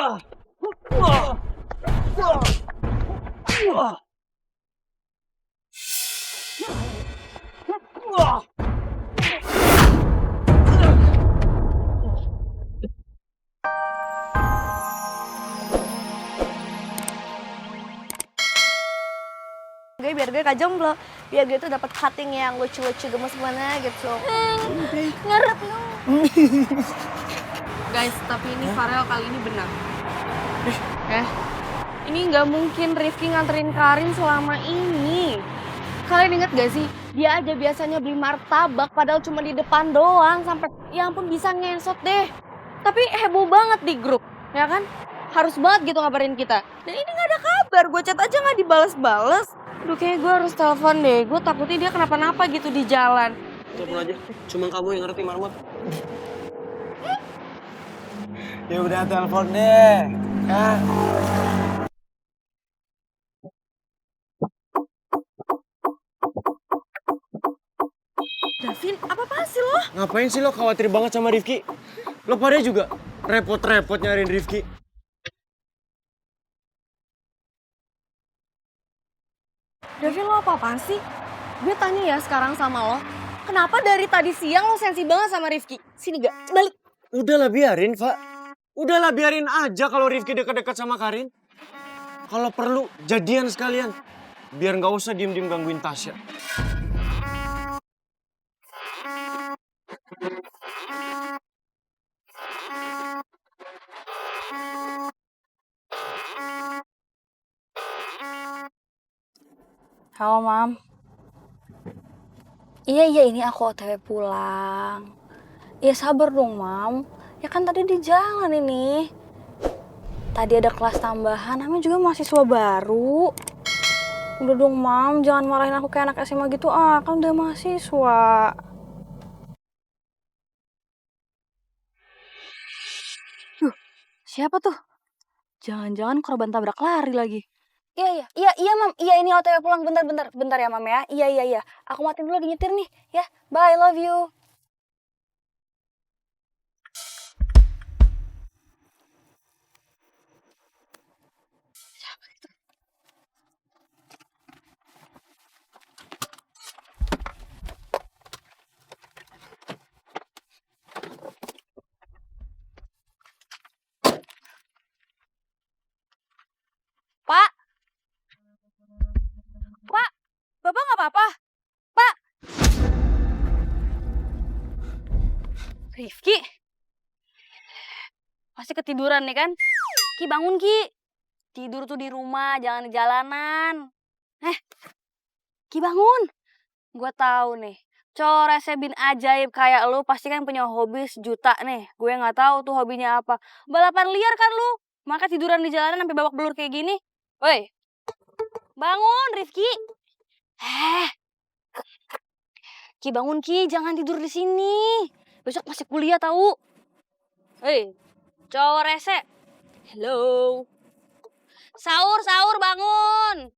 Biar gue gak jomblo, biar gue tuh dapat cutting yang lucu-lucu gemes mana gitu. Ngeret lu. Guys, tapi ini Farel kali ini benar. Ini nggak mungkin Rifki nganterin Karin selama ini. Kalian inget gak sih? Dia aja biasanya beli martabak padahal cuma di depan doang sampai ya ampun bisa ngesot deh. Tapi heboh banget di grup, ya kan? Harus banget gitu ngabarin kita. Dan ini nggak ada kabar, gue chat aja nggak dibales-bales. Aduh kayaknya gue harus telepon deh, gue takutnya dia kenapa-napa gitu di jalan. Telepon aja, cuma kamu yang ngerti Marmot. Ya udah telepon deh. Ya. Davin, apa-apaan sih lo? Ngapain sih lo khawatir banget sama Rifki? Lo pada juga repot-repot nyariin Rifki. Davin, lo apa-apaan sih? Gue tanya ya sekarang sama lo, kenapa dari tadi siang lo sensi banget sama Rifki? Sini gak, balik. Udahlah biarin, Pak. Udahlah biarin aja kalau Rifki deket-deket sama Karin. Kalau perlu, jadian sekalian. Biar nggak usah diem-diem gangguin Tasya. Halo, Mam. Iya, ini aku OTW pulang. Ya sabar dong, Mam. Ya kan tadi di jalan ini. Tadi ada kelas tambahan, namanya juga mahasiswa baru. Udah dong, Mam, jangan marahin aku kayak anak SMA gitu. Kan udah mahasiswa. Siapa tuh? Jangan-jangan korban tabrak lari lagi. Iya, Mam. Iya, ini OTW pulang. Bentar ya, Mam ya. Iya. Aku matiin dulu lagi nyetir nih. Ya, bye, love you. Pak! Pak! Bapak nggak apa-apa? Pak! Rifki? Pasti ketiduran nih kan? Ki bangun Ki! Tidur tuh di rumah, jangan di jalanan. Ki bangun! Gue tahu nih, cowok rese bin ajaib kayak lu pasti kan punya hobi sejuta nih. Gue nggak tahu tuh hobinya apa. Balapan liar kan lu? Maka tiduran di jalanan sampai babak belur kayak gini. Woi, bangun Rifki. Ki bangun Ki, jangan tidur di sini. Besok masih kuliah tahu. Hei, cowok rese. Hello. Sahur bangun.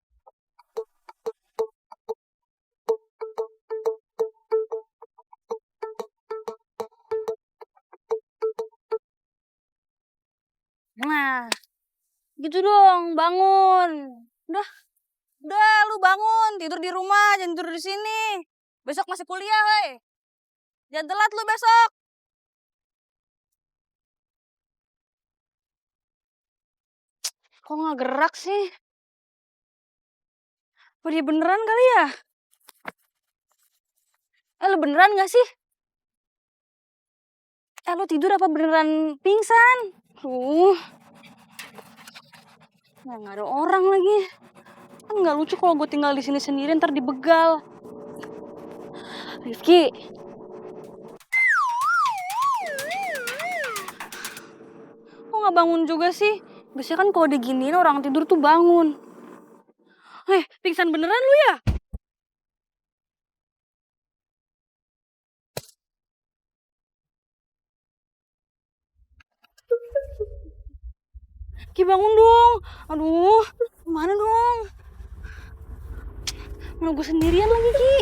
Nah, gitu dong, bangun. Udah lu bangun, tidur di rumah, jangan tidur di sini. Besok masih kuliah, hei. Jangan telat lu besok. Kok nggak gerak sih? Apa dia beneran kali ya? Lu beneran nggak sih? Lu tidur apa beneran pingsan? Nggak ada orang lagi. Kan nggak lucu kalau gue tinggal di sini sendiri ntar dibegal. Rifki. Kok nggak bangun juga sih? Biasanya kan kalau diginiin orang tidur tuh bangun. Pingsan beneran lu ya? Ki bangun dong. Aduh, mana dong? Mana gue sendirian lagi Ki.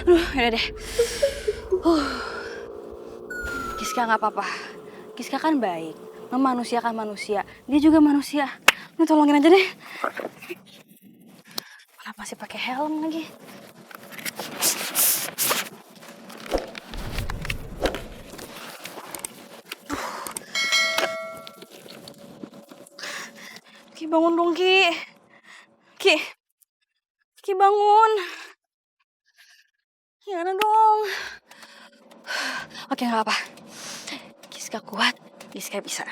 Aduh, yaudah deh. Giska nggak apa-apa. Giska kan baik, memanusiakan manusia. Dia juga manusia. Ini tolongin aja deh. Kenapa sih pakai helm lagi? Ki bangun dong Ki. Ki bangun. Gimana dong? Oke nggak apa. Giska kuat, Giska bisa.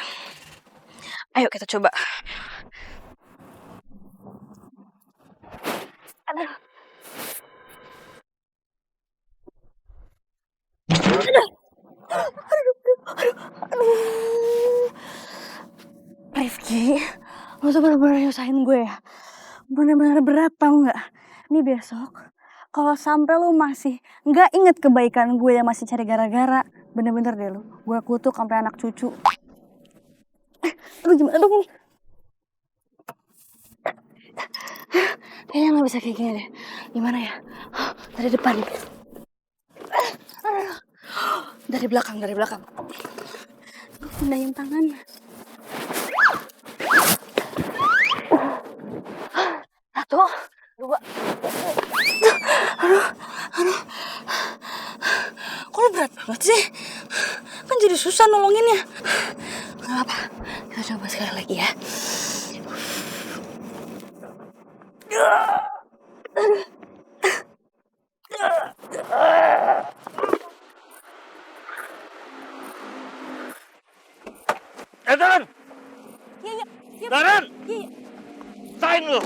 Ayo kita coba. Aduh. Aduh. Rifki, lo tuh bener-bener nyusahin gue ya. Bener-bener berat tau nggak? Nih besok, kalau sampai lo masih nggak inget kebaikan gue yang masih cari gara-gara, bener-bener deh lo, gue kutuk sampai anak cucu. Aduh gimana dong? Kayaknya nggak bisa kayak gini deh. Gimana ya? Dari depan. Dari belakang. Gue pindahin tangan. Satu, dua. Aduh. Kok lo berat banget sih? Kan jadi susah nolonginnya. Gak apa, kita coba sekali lagi ya. Daran! Iya. Daran! Iya. Sain lu!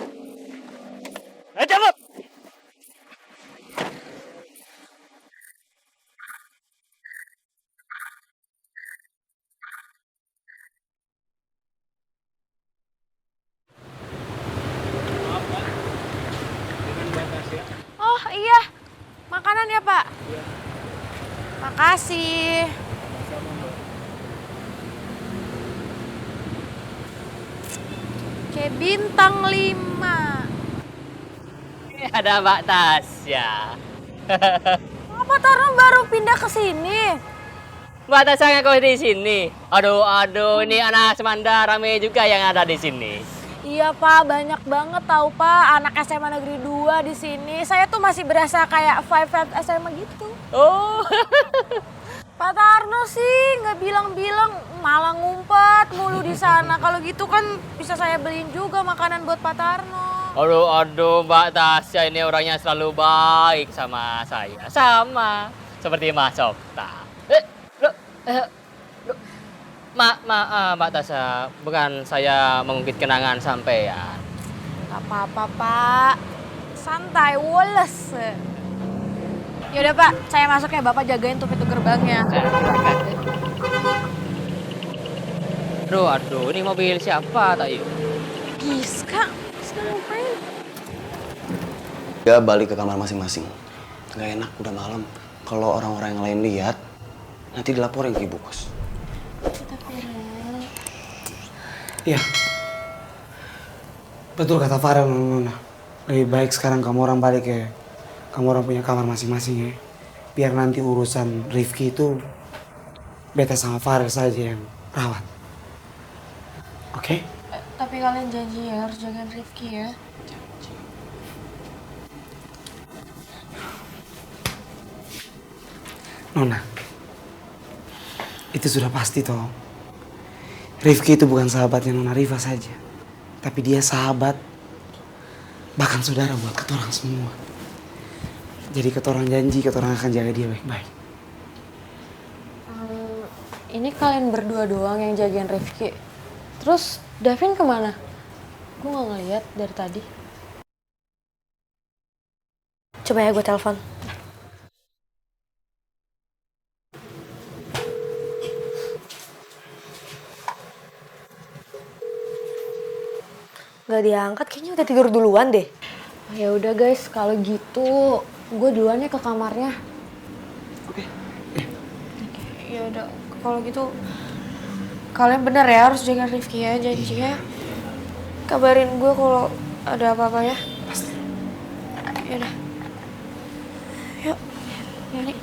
Ayo cepet! Oh iya, makanan ya Pak? Iya. Makasih. Kayak bintang 5. Ada Mbak Tasya. Apa Tarno baru pindah ke sini? Mbak Tasya ngaku di sini. Aduh, ini anak Semanda rame juga yang ada di sini. Iya Pak, banyak banget tahu Pak anak SMA Negeri 2 di sini. Saya tuh masih berasa kayak vibe SMA gitu. Oh, Pak Tarno sih nggak bilang-bilang, malah ngumpet mulu di sana. Kalau gitu kan bisa saya beliin juga makanan buat Pak Tarno. aduh, Mbak Tasya ini orangnya selalu baik sama saya. Sama seperti Mas Okta. Mbak Tasya, bukan saya mengungkit kenangan sampean. Gak apa-apa Pak, santai, woles. Yaudah Pak, saya masuk ya, Bapak jagain tuh pintu gerbangnya. Aduh, ini mobil siapa tak yuk? Giska ngapain? Ya balik ke kamar masing-masing. Gak enak udah malam. Kalau orang-orang yang lain lihat, nanti dilaporin ke ibu kos. Iya. Betul kata Farel, Nona. Lebih baik sekarang kamu orang balik ke kamu orang punya kamar masing-masing ya. Biar nanti urusan Rifki itu beta sama Farel saja yang rawat. Oke? Tapi kalian janji ya harus jagain Rifki ya. Nona, itu sudah pasti toh. Rifki itu bukan sahabatnya Nona Riva saja. Tapi dia sahabat, bahkan saudara buat ketorang semua. Jadi ketorang janji, ketorang akan jaga dia baik-baik. Ini kalian berdua doang yang jagain Rifki. Terus Davin kemana? Gue gak ngeliat dari tadi. Coba ya gue telepon. Gak diangkat, kayaknya udah tidur duluan deh. Ya udah guys, kalau gitu gue duluan ya ke kamarnya. Oke. Ya udah, kalau gitu kalian bener ya harus jaga Rifki ya, janji ya. Kabarin gue kalau ada apa-apa ya. Pasti. Ya udah. Yuk, Yani.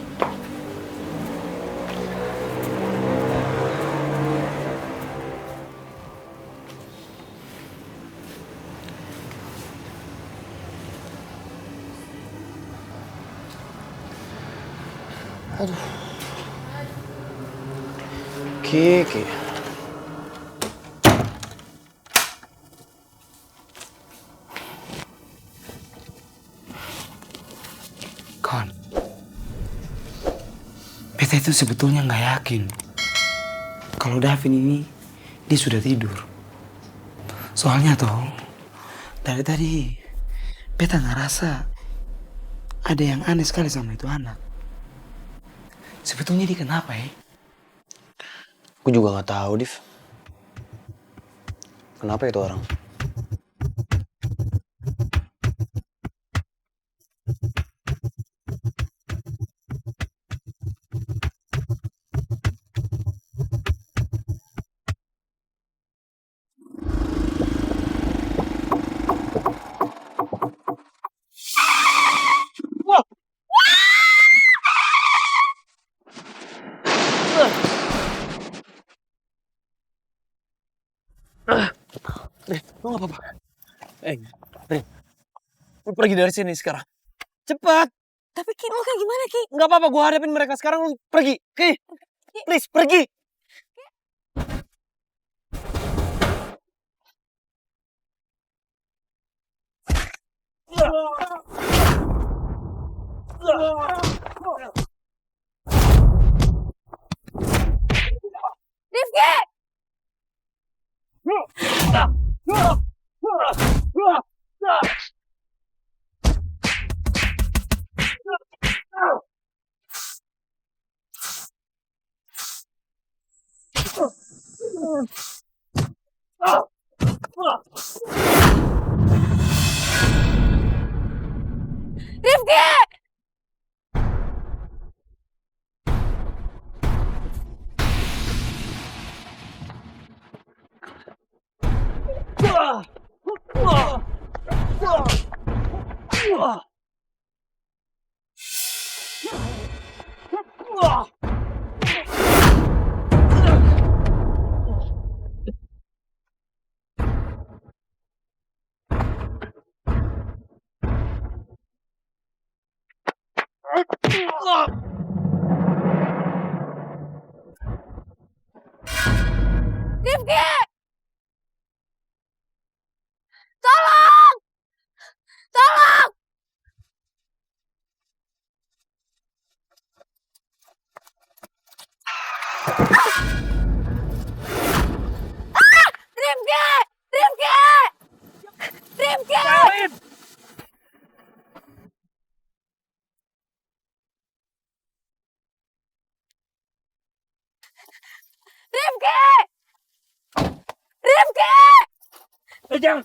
Kiki. Kawan, beta itu sebetulnya nggak yakin kalau Davin ini dia sudah tidur. Soalnya toh dari tadi beta ngerasa ada yang aneh sekali sama itu anak. Sebetulnya dia kenapa ya? Aku juga nggak tahu, Div. Kenapa itu orang? Lo gak apa-apa? Rin, lo pergi dari sini sekarang. Cepat! Tapi Ki, lo kayak gimana Ki? Gak apa-apa, gue hadapin mereka sekarang, lo pergi. Ki, please, pergi! Rifki! Rifki! Rifki! Tolong! Tolong! Rifki! Rifki! Rifki! Rifki! Rifki! Jangan!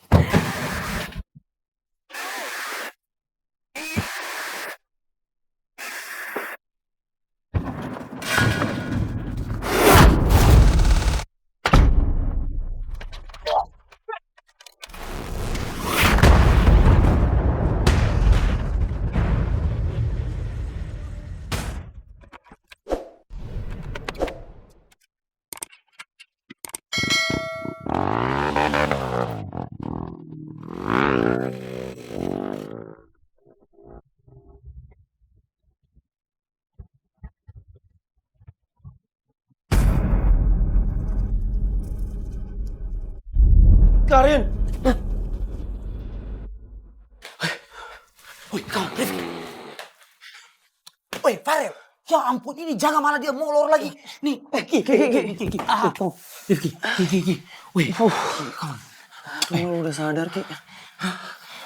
Karin! Woi, kawan, Rifki. Woi, Farel. Ya ampun, ini jangan malah dia molor lagi. Nih, Ki. Rifki. Woi, kawan. Lu udah sadar, Ki?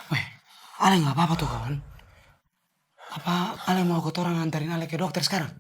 Woi, Ale nggak apa-apa tuh kawan. Apa Ale mau kotoran nganterin Ale ke dokter sekarang?